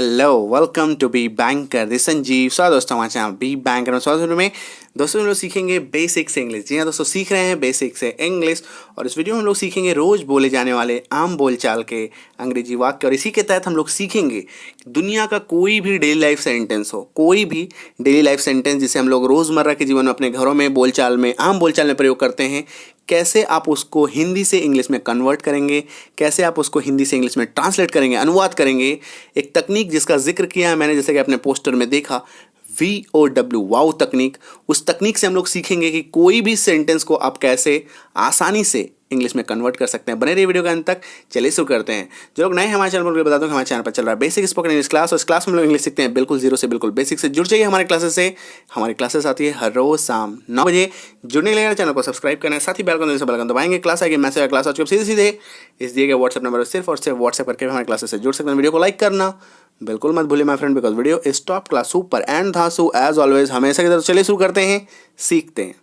Hello, welcome to B banker. This Sanjeev. स्वागत दोस्तों हमारे चैनल बी बैंकर में। स्वागत में दोस्तों हम लोग सीखेंगे बेसिक्स इंग्लिश। जी हाँ दोस्तों, सीख रहे हैं बेसिक्स से इंग्लिश। और इस वीडियो में हम लोग सीखेंगे रोज बोले जाने वाले आम बोलचाल के अंग्रेजी वाक्य। और इसी के तहत हम लोग सीखेंगे दुनिया का कोई भी डेली लाइफ सेंटेंस हो, कोई भी डेली लाइफ सेंटेंस जिसे हम लोग रोज़मर्रा के जीवन में अपने घरों में बोलचाल में आम बोलचाल में प्रयोग करते हैं, कैसे आप उसको हिंदी से इंग्लिश में कन्वर्ट करेंगे, कैसे आप उसको हिंदी से इंग्लिश में ट्रांसलेट करेंगे, अनुवाद करेंगे। एक तकनीक जिसका जिक्र किया है मैंने, जैसे कि अपने पोस्टर में देखा, VOW वाओ तकनीक। उस तकनीक से हम लोग सीखेंगे कि कोई भी सेंटेंस को आप कैसे आसानी से इंग्लिश में कन्वर्ट कर सकते हैं। बने रहिए वीडियो के अंत तक। चलिए शुरू करते हैं। जो लोग नए हैं हमारे चैनल पर, बता दूं कि हमारे चैनल पर चल रहा है बेसिक स्पोकन इंग्लिश क्लास। और इस क्लास में हम लोग इंग्लिश सीखते हैं बिल्कुल जीरो से बिल्कुल बेसिक से। जुड़ जाइए हमारे क्लासेस से। हमारी क्लासेस आती है हर रोज शाम 9 बजे। जुड़ने के लिए चैनल को सब्सक्राइब करना है, साथ ही बेल आइकन दबाएंगे। क्लास आएगी, मैसेज क्लास आ चुकी है, सीधे इस दिए गए व्हाट्सएप नंबर पर सिर्फ और सिर्फ व्हाट्सएप करके हमारे क्लासेस से जुड़ सकते हैं। वीडियो को लाइक करना बिल्कुल मत भूलिए my friend, because video is top class super and धांसू एज ऑलवेज, हमेशा की तरह। चलिए शुरू करते हैं, सीखते हैं।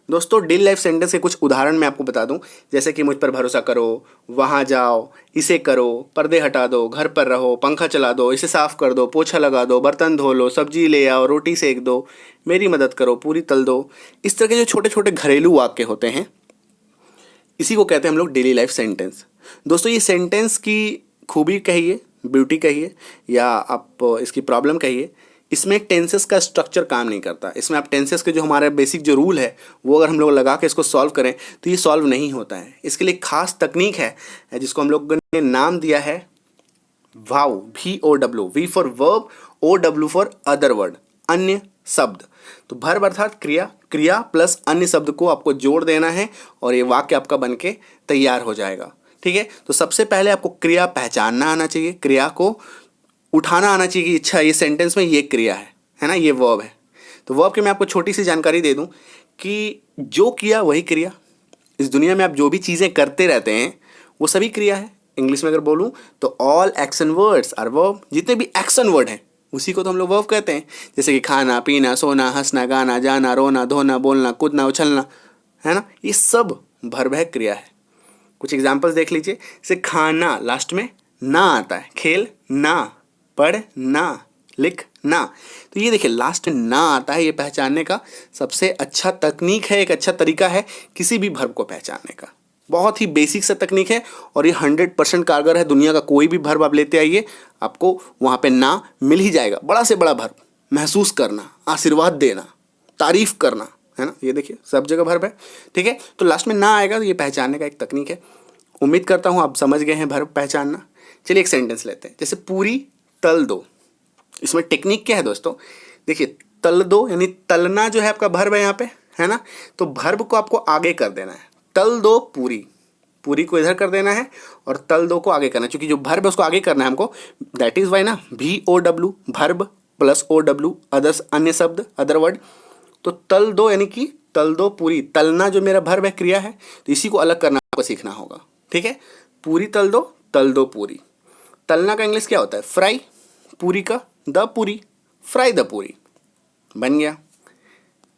दोस्तों डेली लाइफ सेंटेंस के कुछ उदाहरण मैं आपको बता दूं, जैसे कि मुझ पर भरोसा करो, वहाँ जाओ, इसे करो, पर्दे हटा दो, घर पर रहो, पंखा चला दो, इसे साफ कर दो, पोछा लगा दो, बर्तन धो लो, सब्जी ले आओ, रोटी सेक दो, मेरी मदद करो, पूरी तल दो। इस तरह के जो छोटे छोटे घरेलू वाक्य होते हैं, इसी को कहते हैं हम लोग डेली लाइफ सेंटेंस। दोस्तों ये सेंटेंस की खूबी कहिए, ब्यूटी कहिए, या आप इसकी प्रॉब्लम कहिए, इसमें टेंसेस का स्ट्रक्चर काम नहीं करता। इसमें आप टेंसेस के जो हमारे बेसिक जो रूल है वो अगर हम लोग लगा के इसको सॉल्व करें तो ये सॉल्व नहीं होता है। इसके लिए खास तकनीक है जिसको हम लोग ने नाम दिया है wow, VOW। V for verb, OW for other word, अन्य शब्द। तो वर्ब अर्थात क्रिया, क्रिया प्लस अन्य शब्द को आपको जोड़ देना है और ये वाक्य आपका बन के तैयार हो जाएगा। ठीक है, तो सबसे पहले आपको क्रिया पहचानना आना चाहिए, क्रिया को उठाना आना चाहिए कि अच्छा ये सेंटेंस में ये क्रिया है ना, ये वर्ब है। तो वर्ब की मैं आपको छोटी सी जानकारी दे दूं कि जो किया वही क्रिया। इस दुनिया में आप जो भी चीज़ें करते रहते हैं वो सभी क्रिया है। इंग्लिश में अगर बोलूं तो all action words are verb. जितने भी एक्शन वर्ड हैं उसी को तो हम लोग वर्ब कहते हैं, जैसे कि खाना, पीना, सोना, हंसना, गाना, जाना, रोना, धोना, बोलना, कूदना, उछलना, है ना, ये सब वर्ब है, क्रिया है। कुछ एग्जाम्पल्स देख लीजिए, जैसे खाना लास्ट में ना आता है, खेल ना, पढ़ना, लिखना। तो ये देखिए लास्ट में ना आता है, ये पहचानने का सबसे अच्छा तकनीक है, एक अच्छा तरीका है किसी भी वर्ब को पहचानने का। बहुत ही बेसिक सा तकनीक है और ये 100% कारगर है। दुनिया का कोई भी वर्ब आप लेते आइए, आपको वहाँ पे ना मिल ही जाएगा। बड़ा से बड़ा वर्ब, महसूस करना, आशीर्वाद देना, तारीफ करना, है ना, ये देखिए सब जगह वर्ब है। ठीक है, तो लास्ट में ना आएगा तो ये पहचानने का एक तकनीक है। उम्मीद करता हूँ आप समझ गए हैं वर्ब पहचानना। चलिए एक सेंटेंस लेते हैं, जैसे पूरी तल दो। इसमें टेक्निक क्या है दोस्तों, देखिए तल दो यानी तलना जो है आपका वर्ब है यहाँ पे, है ना, तो वर्ब को आपको आगे कर देना है। तल दो पूरी, पूरी को इधर कर देना है और तल दो को आगे करना है, क्योंकि जो वर्ब है उसको आगे करना है हमको। दैट इज वाई ना, VOW verb plus OW others, अन्य शब्द, अदर वर्ड। तो तल दो यानी कि तल दो पूरी। तलना जो मेरा वर्ब है, क्रिया है, तो इसी को अलग करना आपको सीखना होगा। ठीक है, पूरी तल दो पूरी। तलना का इंग्लिश क्या होता है, फ्राई। पूरी का द पूरी, फ्राई द पूरी, बन गया।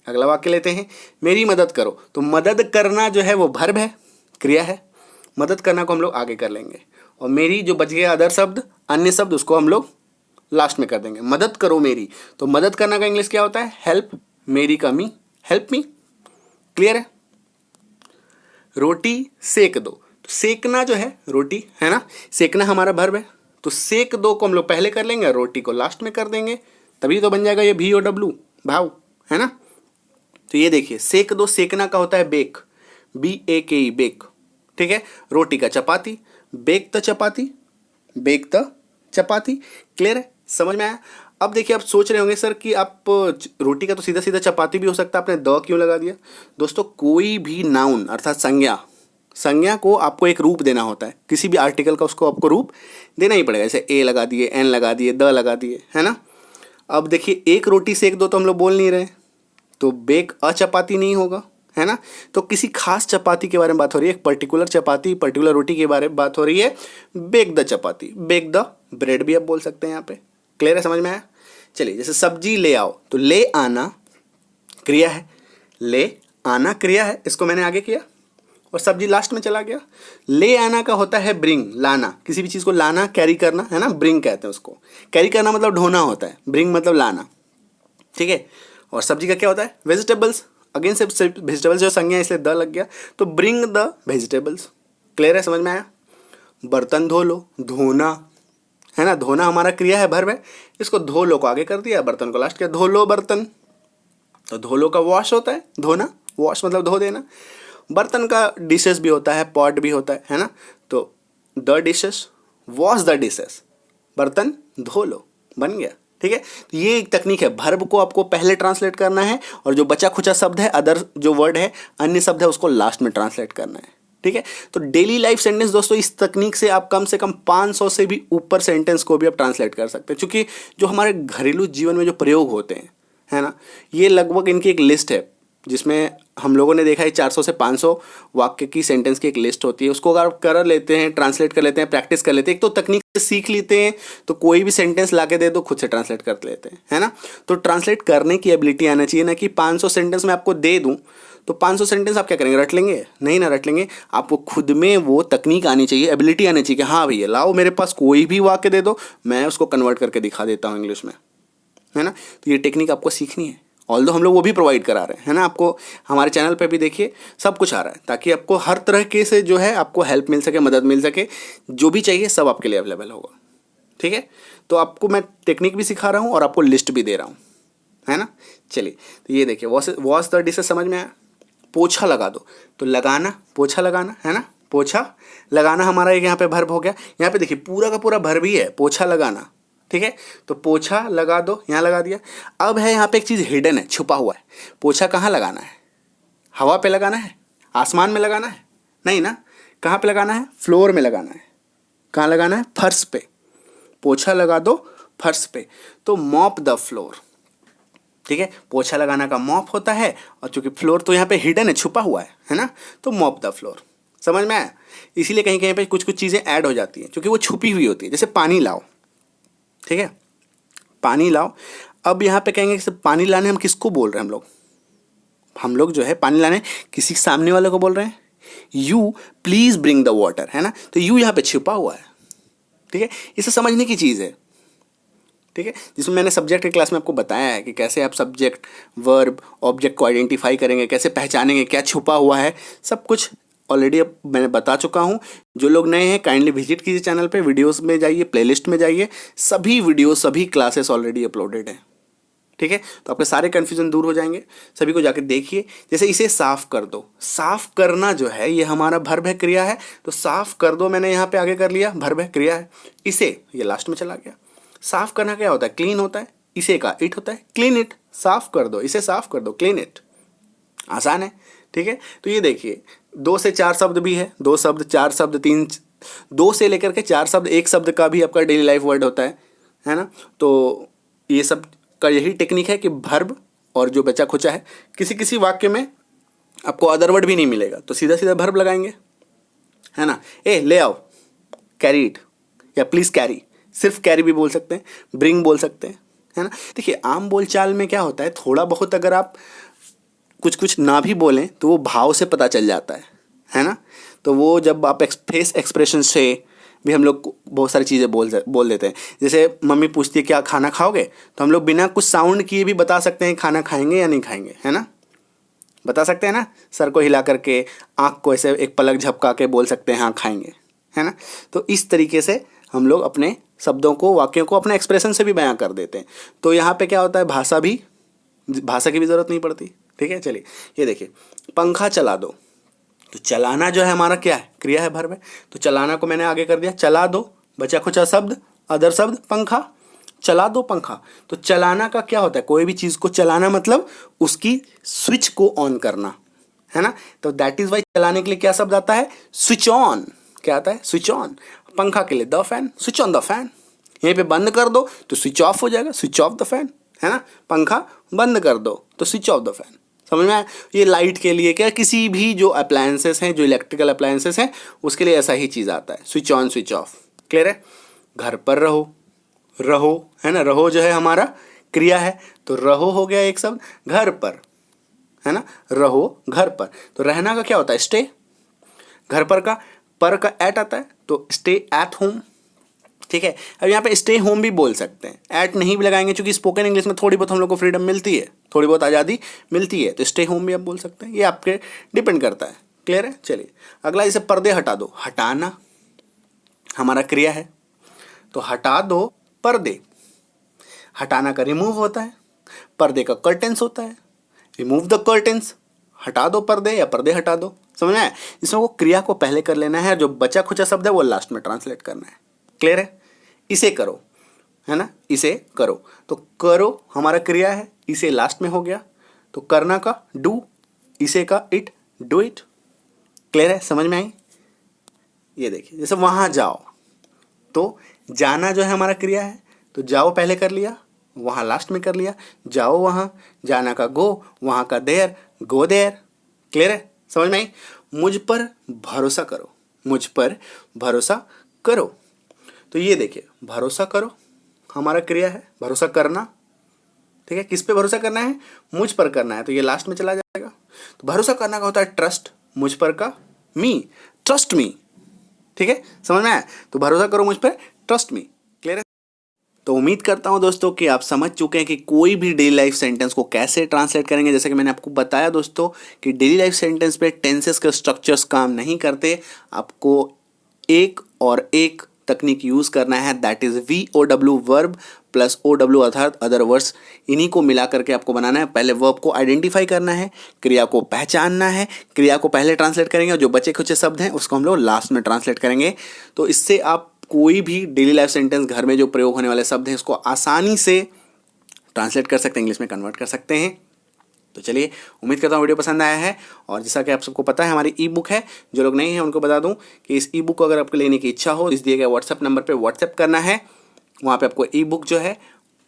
अगला वाक्य लेते हैं, मेरी मदद करो। तो मदद करना जो है वो वर्ब है, क्रिया है। मदद करना को हम लोग आगे कर लेंगे और मेरी जो बच गया अदर शब्द, अन्य शब्द, उसको हम लोग लास्ट में कर देंगे। मदद करो मेरी, तो मदद करना का इंग्लिश क्या होता है, हेल्प। मेरी का मी, हेल्प मी। क्लियर है। रोटी सेक दो, तो सेकना जो है रोटी, है ना, सेकना हमारा वर्ब है, तो सेक दो को हम लोग पहले कर लेंगे, रोटी को लास्ट में कर देंगे, तभी तो बन जाएगा ये VOW भाव, है ना। तो ये देखिए सेक दो, सेकना का होता है बेक, BAKE बेक। ठीक है, रोटी का chapati, bake the chapati, bake the chapati. Clear है, समझ में आया। अब देखिए आप सोच रहे होंगे सर कि आप रोटी का तो सीधा सीधा चपाती भी हो सकता है, आपने द क्यों लगा दिया। दोस्तों कोई भी नाउन अर्थात संज्ञा को आपको एक रूप देना होता है, किसी भी आर्टिकल का उसको आपको रूप देना ही पड़ेगा। जैसे ए लगा दिए, एन लगा दिए, द लगा दिए, है ना। अब देखिए एक रोटी सेक दो तो हम लोग बोल नहीं रहे, तो बेक अ चपाती नहीं होगा, है ना। तो किसी खास चपाती के बारे में बात हो रही है, एक पर्टिकुलर चपाती, पर्टिकुलर रोटी के बारे में बात हो रही है, bake the chapati, bake the bread भी आप बोल सकते हैं यहाँ पे। क्लियर है, समझ में आया। चलिए जैसे सब्जी ले आओ, तो ले आना क्रिया है, ले आना क्रिया है, इसको मैंने आगे किया, और सब्जी लास्ट में चला गया। ले आना का होता है ब्रिंग, लाना, किसी भी चीज़ को लाना, कैरी करना, है ना, ब्रिंग कहते हैं उसको। कैरी करना मतलब ढोना होता है, ब्रिंग मतलब लाना, ठीक है। और सब्जी का क्या होता है, वेजिटेबल्स, अगेन से वेजिटेबल्स जो संज्ञा इसलिए द लग गया, तो ब्रिंग द वेजिटेबल्स। क्लियर है, समझ में आया। बर्तन धो लो, धोना, है ना, धोना हमारा क्रिया है, भर्ब है, इसको धो लो को आगे कर दिया, बर्तन को लास्ट किया, धो लो बर्तन, तो धो लो का वॉश होता है, धोना, वॉश मतलब धो देना। बर्तन का डिशेस भी होता है, पॉट भी होता है ना, तो the dishes, wash the dishes, बर्तन धो लो, बन गया, ठीक है। तो ये एक तकनीक है, भर्ब को आपको पहले ट्रांसलेट करना है और जो बचा खुचा शब्द है, अदर जो वर्ड है, अन्य शब्द है, उसको लास्ट में ट्रांसलेट करना है, ठीक है। तो डेली लाइफ सेंटेंस दोस्तों, इस तकनीक से आप कम से कम 500 से भी ऊपर सेंटेंस को भी आप ट्रांसलेट कर सकते हैं, क्योंकि जो हमारे घरेलू जीवन में जो प्रयोग होते हैं, है ना, ये लगभग इनकी एक लिस्ट है, जिसमें हम लोगों ने देखा है 400 से 500 वाक्य की सेंटेंस की एक लिस्ट होती है। उसको अगर आप कर लेते हैं, ट्रांसलेट कर लेते हैं, प्रैक्टिस कर लेते हैं, एक तो तकनीक से सीख लेते हैं, तो कोई भी सेंटेंस ला के दे दो खुद से ट्रांसलेट कर लेते हैं, है ना। तो ट्रांसलेट करने की एबिलिटी आना चाहिए, ना कि 500 सेंटेंस मैं आपको दे दूँ तो 500 सेंटेंस आप क्या करेंगे, रट लेंगे, नहीं ना रट लेंगे। आपको खुद में वो तकनीक आनी चाहिए, एबिलिटी आनी चाहिए कि हाँ भैया लाओ मेरे पास कोई भी वाक्य दे दो, मैं उसको कन्वर्ट करके दिखा देता हूँ इंग्लिश में, है ना। तो ये टेक्निक आपको सीखनी है, ऑल्दो हम लोग वो भी प्रोवाइड करा रहे हैं, है ना। आपको हमारे चैनल पे भी देखिए सब कुछ आ रहा है, ताकि आपको हर तरह के से जो है आपको हेल्प मिल सके, मदद मिल सके, जो भी चाहिए सब आपके लिए अवेलेबल होगा, ठीक है। तो आपको मैं टेक्निक भी सिखा रहा हूँ और आपको लिस्ट भी दे रहा हूँ, है ना। चलिए, तो ये देखिए, वॉश द डिशेस समझ में आया। पोछा लगा दो, तो लगाना, पोछा लगाना, है ना, पोछा लगाना हमारा एक यहाँ पे भर्ब हो गया। यहाँ पे देखिए पूरा का पूरा भर्ब ही है, पोछा लगाना, ठीक है। तो पोछा लगा दो, यहाँ लगा दिया। अब है यहाँ पे एक चीज़ हिडन है, छुपा हुआ है। पोछा कहाँ लगाना है, हवा पे लगाना है, आसमान में लगाना है, नहीं ना, कहाँ पे लगाना है, फ्लोर में लगाना है। कहाँ लगाना है, फर्श पे। पोछा लगा दो फर्श पे, तो मॉप द फ्लोर, ठीक है। पोछा लगाना का मॉप होता है, और चूंकि फ्लोर तो यहाँ पे हिडन है, छुपा हुआ है ना, तो मॉप द फ्लोर। समझ में आया। इसीलिए कहीं कहीं पे कुछ कुछ चीज़ें ऐड हो जाती हैं, क्योंकि वो छुपी हुई होती है। जैसे पानी लाओ, ठीक है, पानी लाओ। अब यहाँ पे कहेंगे कि पानी लाने हम किसको बोल रहे हैं, हम लोग जो है पानी लाने किसी सामने वाले को बोल रहे हैं। You please bring the water, है ना, तो यू यहाँ पे छुपा हुआ है, ठीक है। इसे समझने की चीज़ है, ठीक है। जिसमें मैंने सब्जेक्ट की क्लास में आपको बताया है कि कैसे आप सब्जेक्ट, वर्ब, ऑब्जेक्ट को आइडेंटिफाई करेंगे, कैसे पहचानेंगे क्या छुपा हुआ है, सब कुछ ऑलरेडी अब मैंने बता चुका हूँ। जो लोग नए हैं काइंडली विजिट कीजिए चैनल पे, वीडियोस में जाइए, प्लेलिस्ट में जाइए, सभी वीडियोस, सभी क्लासेस ऑलरेडी अपलोडेड हैं, ठीक है। तो आपके सारे कन्फ्यूजन दूर हो जाएंगे, सभी को जाके देखिए। जैसे इसे साफ कर दो, साफ करना जो है ये हमारा भर्ब है, क्रिया है, तो साफ कर दो मैंने यहाँ पे आगे कर लिया, भर्ब है, क्रिया है। इसे ये लास्ट में चला गया। साफ करना क्या होता है, क्लीन होता है, इसे का इट होता है, क्लीन इट। साफ कर दो, इसे साफ कर दो, क्लीन इट। आसान है, ठीक है। तो ये देखिए 2 से 4 शब्द भी है, 2 शब्द, 4 शब्द, 3, 2 से लेकर के 4 शब्द, 1 शब्द का भी आपका डेली लाइफ वर्ड होता है ना। तो ये सब का यही टेक्निक है कि भर्ब और जो बचा खुचा है, किसी किसी वाक्य में आपको अदर वर्ड भी नहीं मिलेगा, तो सीधा सीधा भर्ब लगाएंगे, है ना। ए ले आओ, कैरी इट, या प्लीज़ कैरी, सिर्फ कैरी भी बोल सकते हैं, ब्रिंग बोल सकते हैं, है ना। देखिए आम बोलचाल में क्या होता है, थोड़ा बहुत अगर आप कुछ कुछ ना भी बोलें तो वो भाव से पता चल जाता है ना। तो वो जब आप फेस एक्सप्रेशन से भी हम लोग बहुत सारी चीज़ें बोल देते हैं। जैसे मम्मी पूछती है क्या खाना खाओगे, तो हम लोग बिना कुछ साउंड किए भी बता सकते हैं खाना खाएंगे या नहीं खाएंगे, है ना, बता सकते हैं ना। सर को हिला करके, आँख को ऐसे एक पलक झपका के बोल सकते हैं हाँ खाएंगे, है ना। तो इस तरीके से हम लोग अपने शब्दों को, वाक्यों को अपने एक्सप्रेशन से भी बयां कर देते हैं। तो यहाँ पे क्या होता है, भाषा की भी ज़रूरत नहीं पड़ती, ठीक है। चलिए ये देखिए, पंखा चला दो, तो चलाना जो है हमारा क्या है, क्रिया है, भर्ब है। तो चलाना को मैंने आगे कर दिया, चला दो, बचा खुचा शब्द, अदर शब्द, पंखा, चला दो पंखा। तो चलाना का क्या होता है, कोई भी चीज़ को चलाना मतलब उसकी स्विच को ऑन करना, है ना। तो दैट इज वाई चलाने के लिए क्या शब्द आता है, स्विच ऑन। क्या आता है, स्विच ऑन। पंखा के लिए the fan, switch on the fan. यहीं पे बंद कर दो तो स्विच ऑफ हो जाएगा, स्विच ऑफ द फैन, है ना। पंखा बंद कर दो तो स्विच ऑफ द फैन। समझ में आया। ये लाइट के लिए क्या, किसी भी जो अप्लायंसेस हैं, जो इलेक्ट्रिकल अप्लायंसेस हैं, उसके लिए ऐसा ही चीज़ आता है, switch on switch off. Clear है। घर पर रहो, रहो, है ना, रहो जो है हमारा क्रिया है, तो रहो हो गया एक शब्द। घर पर, है ना, रहो घर पर। तो रहना का क्या होता है, स्टे। घर पर का एट आता है तो स्टे एट होम, ठीक है। अब यहाँ पे स्टे होम भी बोल सकते हैं, एट नहीं भी लगाएंगे क्योंकि स्पोकन इंग्लिश में थोड़ी बहुत हम लोग को फ्रीडम मिलती है, थोड़ी बहुत आज़ादी मिलती है, तो स्टे होम भी आप बोल सकते हैं, ये आपके डिपेंड करता है। क्लियर है? चलिए अगला, इसे पर्दे हटा दो। हटाना हमारा क्रिया है, तो हटा दो पर्दे। हटाना का रिमूव होता है, पर्दे का कर्टेंस होता है, रिमूव द कर्टेंस, हटा दो पर्दे या पर्दे हटा दो। समझ में आया? इसमें वो क्रिया को पहले कर लेना है, जो बचा खुचा शब्द है वो लास्ट में ट्रांसलेट करना है। क्लियर है? इसे करो, है ना, इसे करो, तो करो हमारा क्रिया है, इसे लास्ट में हो गया, तो करना का डू, इसे का इट, डू इट। क्लियर है? समझ में आई? ये देखिए, जैसे वहां जाओ, तो जाना जो है हमारा क्रिया है, तो जाओ पहले कर लिया, वहां लास्ट में कर लिया, जाओ वहां, जाना का गो, वहां का देयर, गो देयर। क्लियर है? समझ में आई? मुझ पर भरोसा करो, मुझ पर भरोसा करो, तो ये देखिए, भरोसा करो हमारा क्रिया है, भरोसा करना, ठीक है। किस पे भरोसा करना है? मुझ पर करना है, तो ये लास्ट में चला जाएगा। तो भरोसा करना का होता है ट्रस्ट, मुझ पर का मी, ट्रस्ट मी, ठीक है। समझ में आया? तो भरोसा करो मुझ पर, ट्रस्ट मी। क्लियर है? तो उम्मीद करता हूं दोस्तों कि आप समझ चुके हैं कि कोई भी डेली लाइफ सेंटेंस को कैसे ट्रांसलेट करेंगे। जैसे कि मैंने आपको बताया दोस्तों कि डेली लाइफ सेंटेंस पे टेंसेस के स्ट्रक्चर्स काम नहीं करते, आपको एक और एक तकनीक यूज करना है, that is VOW, verb plus OW अर्थात अदर वर्ड्स, इन्हीं को मिला करके आपको बनाना है। पहले वर्ब को आइडेंटिफाई करना है, क्रिया को पहचानना है, क्रिया को पहले ट्रांसलेट करेंगे और जो बचे खुचे शब्द हैं उसको हम लोग लास्ट में ट्रांसलेट करेंगे। तो इससे आप कोई भी डेली लाइफ सेंटेंस, घर में जो प्रयोग होने वाले शब्द हैं, उसको आसानी से ट्रांसलेट कर सकते हैं, इंग्लिश में कन्वर्ट कर सकते हैं। तो चलिए, उम्मीद करता हूँ वीडियो पसंद आया है। और जैसा कि आप सबको पता है, हमारी ई बुक है, जो लोग नहीं हैं उनको बता दूं कि इस ई बुक को अगर आपको लेने की इच्छा हो, इस दिए गए व्हाट्सएप नंबर पे व्हाट्सएप करना है। वहाँ पे आपको ई बुक जो है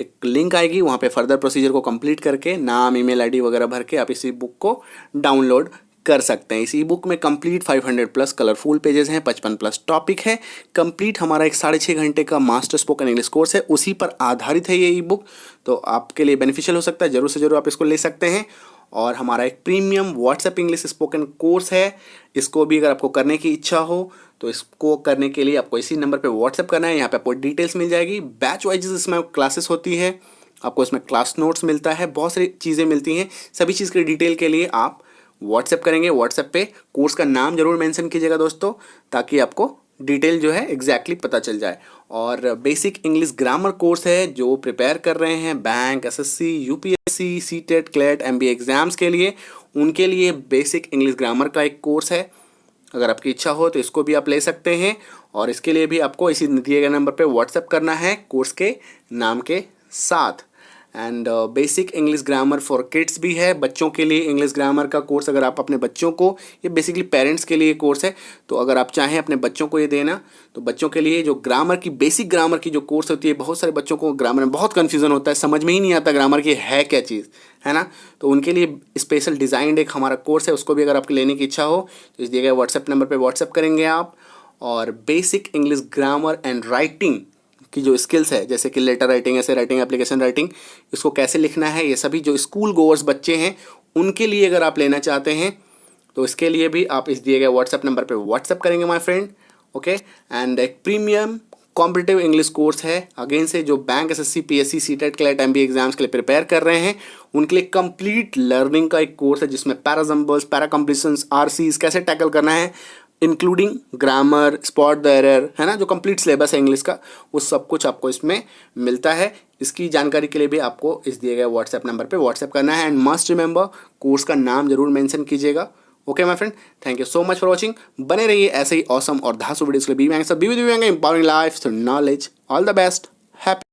एक लिंक आएगी, वहाँ पे फर्दर प्रोसीजर को कंप्लीट करके नाम, ईमेल आईडी वगैरह भर के आप इस ई बुक को डाउनलोड कर सकते हैं। इस ई बुक में कंप्लीट 500+ कलरफुल पेजेस हैं, 55+ टॉपिक है। कंप्लीट हमारा एक 6.5 घंटे का मास्टर स्पोकन इंग्लिश कोर्स है, उसी पर आधारित है ये ई बुक, तो आपके लिए बेनिफिशियल हो सकता है, जरूर से जरूर आप इसको ले सकते हैं। और हमारा एक premium WhatsApp English spoken course है, इसको भी अगर आपको करने की इच्छा हो तो इसको करने के लिए आपको इसी नंबर पे व्हाट्सएप करना है। यहाँ पे आपको डिटेल्स मिल जाएगी, बैच वाइज इसमें क्लासेस होती है, आपको इसमें क्लास नोट्स मिलता है, बहुत सारी चीज़ें मिलती हैं। सभी चीज़ की डिटेल के लिए आप व्हाट्सएप करेंगे, व्हाट्सएप पे कोर्स का नाम जरूर मेंशन कीजिएगा दोस्तों, ताकि आपको डिटेल जो है एग्जैक्टली पता चल जाए। और बेसिक इंग्लिश ग्रामर कोर्स है, जो प्रिपेयर कर रहे हैं bank, SSC, UPSC, CTET, CLET, MBA exams के लिए, उनके लिए बेसिक इंग्लिश ग्रामर का एक कोर्स है। अगर आपकी इच्छा हो तो इसको भी आप ले सकते हैं, और इसके लिए भी आपको इसी दिए गए नंबर पे व्हाट्सएप करना है कोर्स के नाम के साथ। And basic English grammar for kids भी है, बच्चों के लिए इंग्लिश ग्रामर का कोर्स। अगर आप अपने बच्चों को, ये बेसिकली पेरेंट्स के लिए कोर्स है, तो अगर आप चाहें अपने बच्चों को ये देना, तो बच्चों के लिए जो ग्रामर की, बेसिक ग्रामर की जो कोर्स होती है, बहुत सारे बच्चों को ग्रामर में बहुत कन्फ्यूजन होता है, समझ में ही नहीं आता ग्रामर की है क्या चीज़, है ना। तो उनके लिए स्पेशल डिज़ाइंड एक हमारा कोर्स है, उसको भी अगर आपके लेने की इच्छा हो तो इस दिए गए व्हाट्सएप नंबर पर व्हाट्सएप करेंगे आप। और basic English grammar and writing की जो स्किल्स है, जैसे कि लेटर राइटिंग, ऐसे राइटिंग, एप्लीकेशन राइटिंग, इसको कैसे लिखना है, ये सभी जो स्कूल गोअर्स बच्चे हैं उनके लिए अगर आप लेना चाहते हैं तो इसके लिए भी आप इस दिए गए व्हाट्सएप नंबर पे व्हाट्सएप करेंगे माय फ्रेंड, ओके। एंड एक प्रीमियम कॉम्पिटिटिव इंग्लिश कोर्स है, अगेन से जो bank, SSC, PSC, CTET, CLET, MBA exams के लिए प्रिपेयर कर रहे हैं, उनके लिए कंप्लीट लर्निंग का एक कोर्स है, जिसमें पैराजम्बल्स, पैरा कंप्लीशंस, RCs कैसे टैकल करना है, including grammar, spot the error, है ना, जो कंप्लीट सिलेबस है इंग्लिश का, वो सब कुछ आपको इसमें मिलता है। इसकी जानकारी के लिए भी आपको इस दिए गए व्हाट्सएप नंबर पे व्हाट्सएप करना है। एंड मस्ट रिमेंबर, कोर्स का नाम जरूर मेंशन कीजिएगा, okay my friend. Thank you so much for watching. बने रहिए ऐसे ही ऑसम और धांसू वीडियोस के लिए। B bank, empowering life through knowledge. All the best, happy